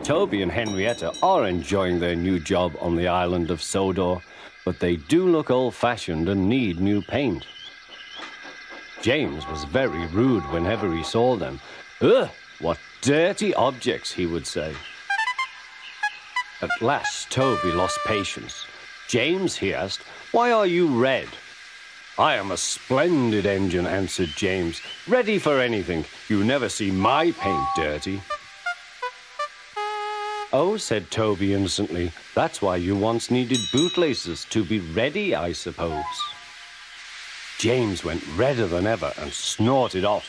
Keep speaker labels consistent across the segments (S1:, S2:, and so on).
S1: Toby and Henrietta are enjoying their new job on the island of Sodor, but they do look old-fashioned and need new paint. James was very rude whenever he saw them. Ugh, what dirty objects, he would say. At last, Toby lost patience. James, he asked, why are you red? I am a splendid engine, answered James. Ready for anything. You never see my paint dirty. Oh, said Toby innocently, that's why you once needed bootlaces, to be ready, I suppose. James went redder than ever and snorted off.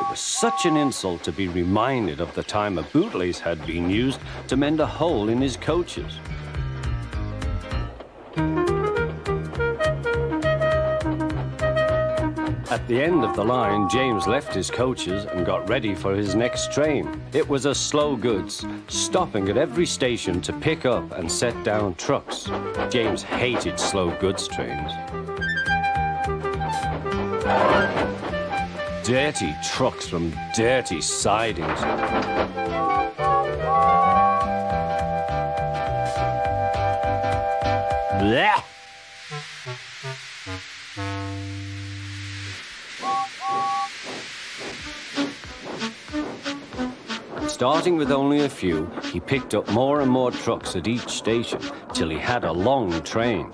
S1: It was such an insult to be reminded of the time a bootlace had been used to mend a hole in his coaches. At the end of the line, James left his coaches and got ready for his next train. It was a slow goods, stopping at every station to pick up and set down trucks. James hated slow goods trains. Dirty trucks from dirty sidings. Blech! Starting with only a few, he picked up more and more trucks at each station till he had a long train.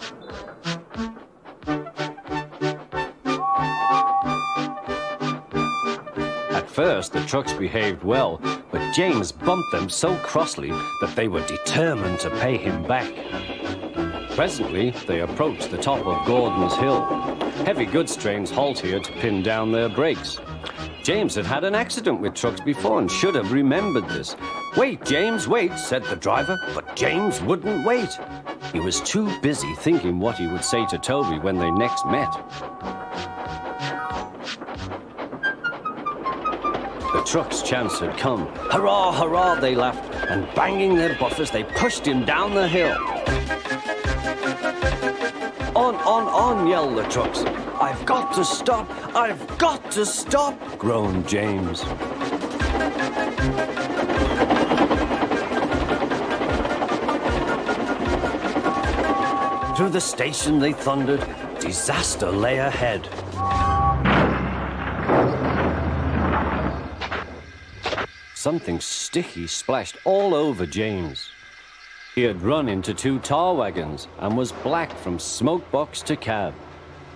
S1: At first, the trucks behaved well, but James bumped them so crossly that they were determined to pay him back. Presently, they approached the top of Gordon's Hill. Heavy goods trains halt here to pin down their brakes. James had had an accident with trucks before and should have remembered this. Wait, James, wait, said the driver, but James wouldn't wait. He was too busy thinking what he would say to Toby when they next met. The truck's chance had come. Hurrah, hurrah, they laughed, and banging their buffers, they pushed him down the hill. On, yelled the trucks. I've got to stop! I've got to stop! Groaned James. Through the station they thundered. Disaster lay ahead. Something sticky splashed all over James. He had run into 2 tar wagons and was black from smoke box to cab.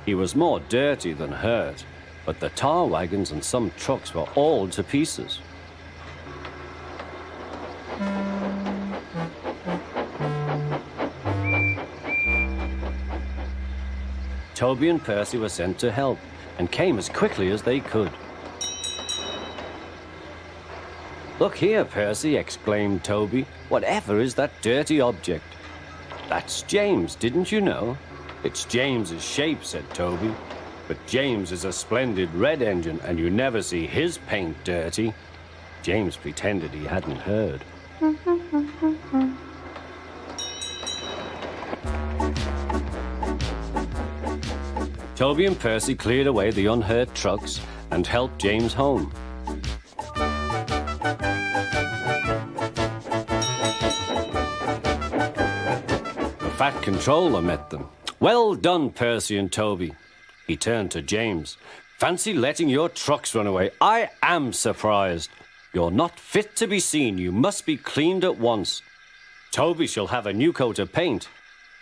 S1: He was more dirty than hurt, but the tar wagons and some trucks were all to pieces. Toby and Percy were sent to help and came as quickly as they could. Look here, Percy, exclaimed Toby. Whatever is that dirty object? That's James, didn't you know? It's James's shape, said Toby. But James is a splendid red engine, and you never see his paint dirty. James pretended he hadn't heard. Toby and Percy cleared away the unhurt trucks and helped James home. The fat controller met them. Well done, Percy and Toby. He turned to James. Fancy letting your trucks run away. I am surprised. You're not fit to be seen. You must be cleaned at once. Toby shall have a new coat of paint.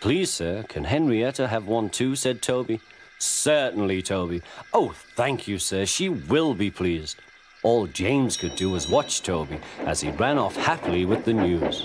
S1: Please, sir, can Henrietta have one too, said Toby. Certainly, Toby. Oh, thank you, sir. She will be pleased. All James could do was watch Toby as he ran off happily with the news.